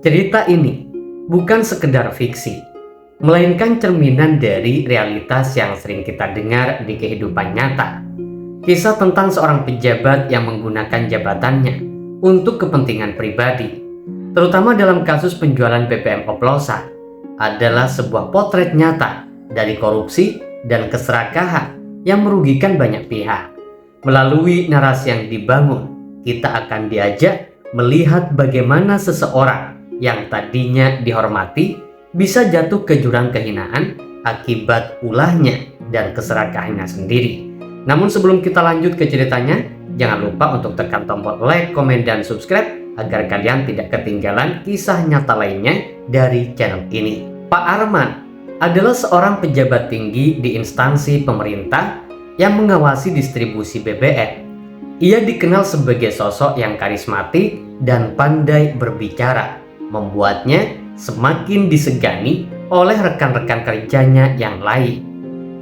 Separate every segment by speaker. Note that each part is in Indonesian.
Speaker 1: Cerita ini bukan sekedar fiksi, melainkan cerminan dari realitas yang sering kita dengar di kehidupan nyata. Kisah tentang seorang pejabat yang menggunakan jabatannya untuk kepentingan pribadi, terutama dalam kasus penjualan BBM oplosan, adalah sebuah potret nyata dari korupsi dan keserakahan yang merugikan banyak pihak. Melalui narasi yang dibangun, kita akan diajak melihat bagaimana seseorang yang tadinya dihormati bisa jatuh ke jurang kehinaan akibat ulahnya dan keserakahannya sendiri. Namun sebelum kita lanjut ke ceritanya, jangan lupa untuk tekan tombol like, komen, dan subscribe agar kalian tidak ketinggalan kisah nyata lainnya dari channel ini. Pak Arman adalah seorang pejabat tinggi di instansi pemerintah yang mengawasi distribusi BBM. Ia dikenal sebagai sosok yang karismatik dan pandai berbicara, membuatnya semakin disegani oleh rekan-rekan kerjanya yang lain.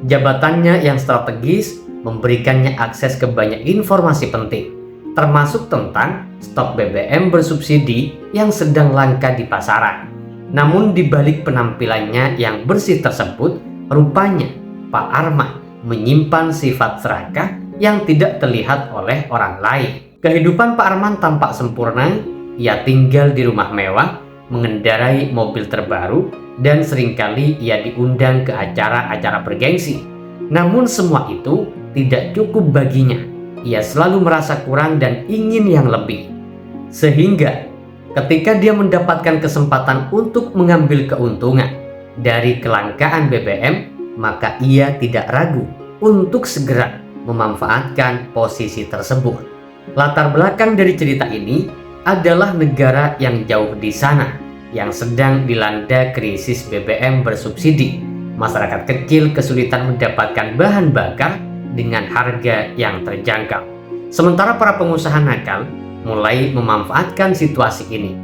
Speaker 1: Jabatannya yang strategis memberikannya akses ke banyak informasi penting, termasuk tentang stok BBM bersubsidi yang sedang langka di pasaran. Namun di balik penampilannya yang bersih tersebut, rupanya Pak Arman menyimpan sifat serakah yang tidak terlihat oleh orang lain. Kehidupan Pak Arman tampak sempurna. Ia tinggal di rumah mewah, mengendarai mobil terbaru, dan seringkali ia diundang ke acara-acara bergengsi. Namun semua itu tidak cukup baginya. Ia selalu merasa kurang dan ingin yang lebih. Sehingga ketika dia mendapatkan kesempatan untuk mengambil keuntungan dari kelangkaan BBM, maka ia tidak ragu untuk segera memanfaatkan posisi tersebut. Latar belakang dari cerita ini adalah negara yang jauh di sana yang sedang dilanda krisis BBM bersubsidi. Masyarakat kecil kesulitan mendapatkan bahan bakar dengan harga yang terjangkau. Sementara para pengusaha nakal mulai memanfaatkan situasi ini.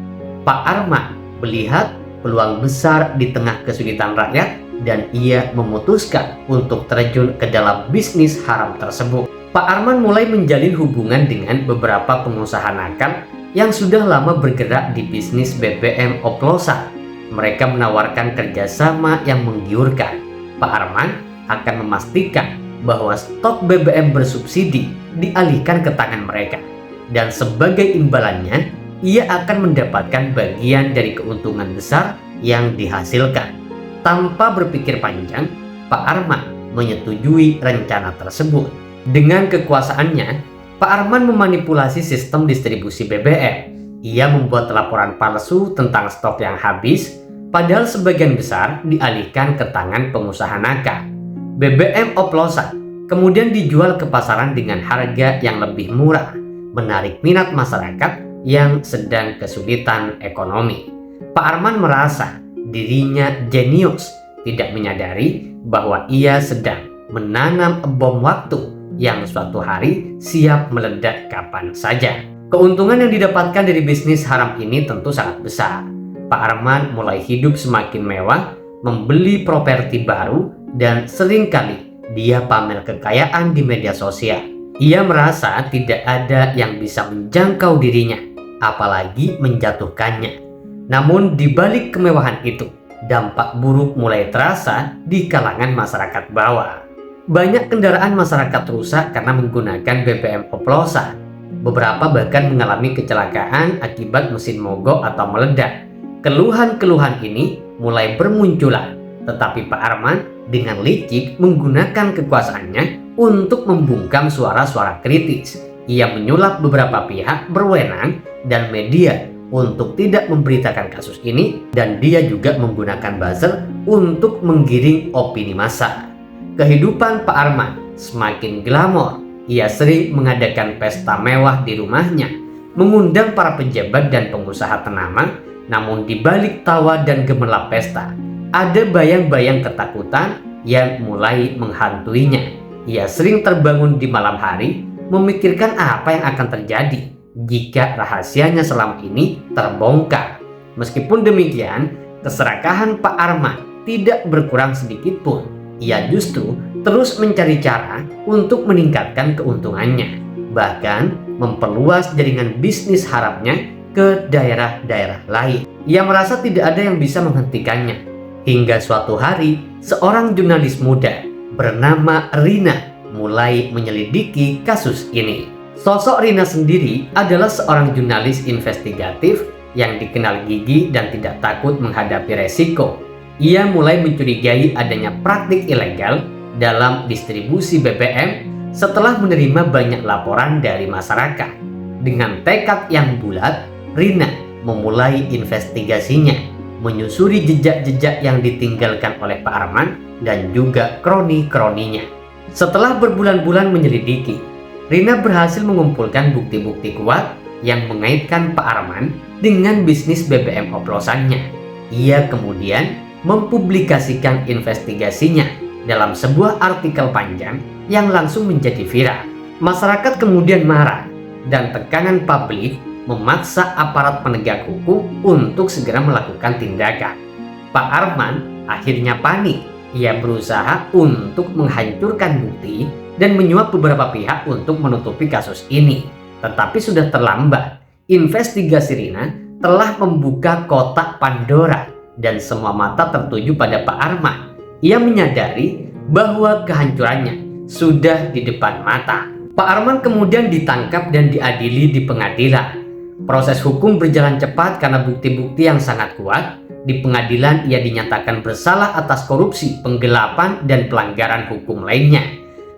Speaker 1: Pak Arman melihat peluang besar di tengah kesulitan rakyat dan ia memutuskan untuk terjun ke dalam bisnis haram tersebut. Pak Arman mulai menjalin hubungan dengan beberapa pengusaha nakal yang sudah lama bergerak di bisnis BBM oplosan. Mereka menawarkan kerjasama yang menggiurkan. Pak Arman akan memastikan bahwa stok BBM bersubsidi dialihkan ke tangan mereka, dan sebagai imbalannya ia akan mendapatkan bagian dari keuntungan besar yang dihasilkan. Tanpa berpikir panjang, Pak Arman menyetujui rencana tersebut. Dengan kekuasaannya, Pak Arman memanipulasi sistem distribusi BBM. Ia membuat laporan palsu tentang stok yang habis, padahal sebagian besar dialihkan ke tangan pengusaha nakal. BBM oplosan kemudian dijual ke pasaran dengan harga yang lebih murah, menarik minat masyarakat yang sedang kesulitan ekonomi. Pak Arman merasa dirinya jenius, tidak menyadari bahwa ia sedang menanam bom waktu yang suatu hari siap meledak kapan saja. Keuntungan yang didapatkan dari bisnis haram ini tentu sangat besar. Pak Arman mulai hidup semakin mewah, membeli properti baru, dan seringkali dia pamer kekayaan di media sosial. Ia merasa tidak ada yang bisa menjangkau dirinya, apalagi menjatuhkannya. Namun di balik kemewahan itu, dampak buruk mulai terasa di kalangan masyarakat bawah. Banyak kendaraan masyarakat rusak karena menggunakan BBM oplosan. Beberapa bahkan mengalami kecelakaan akibat mesin mogok atau meledak. Keluhan-keluhan ini mulai bermunculan, tetapi Pak Arman dengan licik menggunakan kekuasaannya untuk membungkam suara-suara kritis. Ia menyulap beberapa pihak berwenang dan media untuk tidak memberitakan kasus ini, dan dia juga menggunakan buzzer untuk menggiring opini massa. Kehidupan Pak Arman semakin glamor. Ia sering mengadakan pesta mewah di rumahnya, mengundang para pejabat dan pengusaha ternama. Namun di balik tawa dan gemerlap pesta, ada bayang-bayang ketakutan yang mulai menghantuinya. Ia sering terbangun di malam hari, memikirkan apa yang akan terjadi jika rahasianya selama ini terbongkar. Meskipun demikian, keserakahan Pak Arman tidak berkurang sedikit pun. Ia justru terus mencari cara untuk meningkatkan keuntungannya, bahkan memperluas jaringan bisnis haramnya ke daerah-daerah lain. Ia merasa tidak ada yang bisa menghentikannya. Hingga suatu hari, seorang jurnalis muda bernama Rina mulai menyelidiki kasus ini. Sosok Rina sendiri adalah seorang jurnalis investigatif yang dikenal gigih dan tidak takut menghadapi resiko. Ia mulai mencurigai adanya praktik ilegal dalam distribusi BBM setelah menerima banyak laporan dari masyarakat. Dengan tekad yang bulat, Rina memulai investigasinya, menyusuri jejak-jejak yang ditinggalkan oleh Pak Arman dan juga kroni-kroninya. Setelah berbulan-bulan menyelidiki, Rina berhasil mengumpulkan bukti-bukti kuat yang mengaitkan Pak Arman dengan bisnis BBM oplosannya. Ia kemudian mempublikasikan investigasinya dalam sebuah artikel panjang yang langsung menjadi viral. Masyarakat kemudian marah dan tekanan publik memaksa aparat penegak hukum untuk segera melakukan tindakan. Pak Arman akhirnya panik. Ia berusaha untuk menghancurkan bukti dan menyuap beberapa pihak untuk menutupi kasus ini. Tetapi sudah terlambat. Investigasi Rina telah membuka kotak Pandora dan semua mata tertuju pada Pak Arman. Ia menyadari bahwa kehancurannya sudah di depan mata. Pak Arman kemudian ditangkap dan diadili di pengadilan. Proses hukum berjalan cepat karena bukti-bukti yang sangat kuat. Di pengadilan ia dinyatakan bersalah atas korupsi, penggelapan, dan pelanggaran hukum lainnya.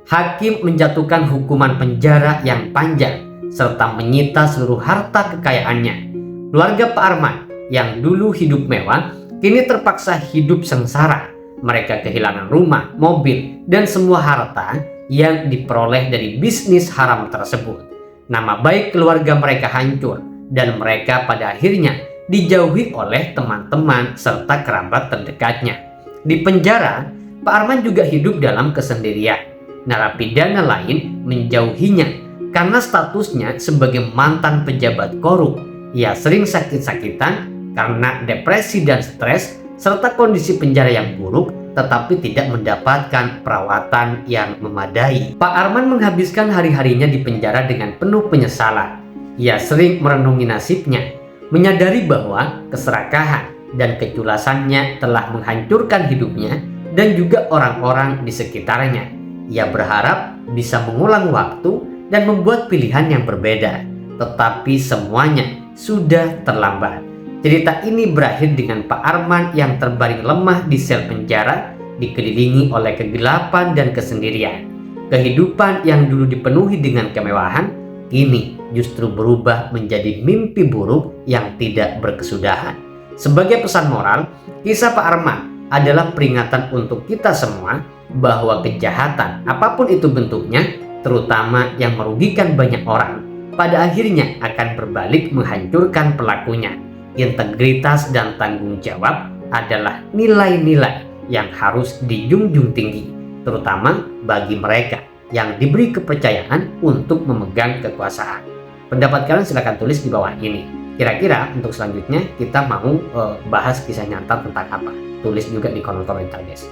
Speaker 1: Hakim menjatuhkan hukuman penjara yang panjang serta menyita seluruh harta kekayaannya. Keluarga Pak Arman yang dulu hidup mewah kini terpaksa hidup sengsara. Mereka kehilangan rumah, mobil, dan semua harta yang diperoleh dari bisnis haram tersebut. Nama baik keluarga mereka hancur dan mereka pada akhirnya dijauhi oleh teman-teman serta kerabat terdekatnya. Di penjara, Pak Arman juga hidup dalam kesendirian. Narapidana lain menjauhinya karena statusnya sebagai mantan pejabat korup. Ia sering sakit-sakitan karena depresi dan stres serta kondisi penjara yang buruk, tetapi tidak mendapatkan perawatan yang memadai. Pak Arman menghabiskan hari-harinya di penjara dengan penuh penyesalan. Ia sering merenungi nasibnya, menyadari bahwa keserakahan dan keculasannya telah menghancurkan hidupnya dan juga orang-orang di sekitarnya. Ia berharap bisa mengulang waktu dan membuat pilihan yang berbeda, tetapi semuanya sudah terlambat. Cerita ini berakhir dengan Pak Arman yang terbaring lemah di sel penjara, dikelilingi oleh kegelapan dan kesendirian. Kehidupan yang dulu dipenuhi dengan kemewahan, kini justru berubah menjadi mimpi buruk yang tidak berkesudahan. Sebagai pesan moral, kisah Pak Arman adalah peringatan untuk kita semua bahwa kejahatan, apapun itu bentuknya, terutama yang merugikan banyak orang, pada akhirnya akan berbalik menghancurkan pelakunya. Integritas dan tanggung jawab adalah nilai-nilai yang harus dijunjung tinggi, terutama bagi mereka yang diberi kepercayaan untuk memegang kekuasaan. Pendapat kalian silahkan tulis di bawah ini. Kira-kira untuk selanjutnya kita mau bahas kisah nyata tentang apa? Tulis juga di kolom komentar guys.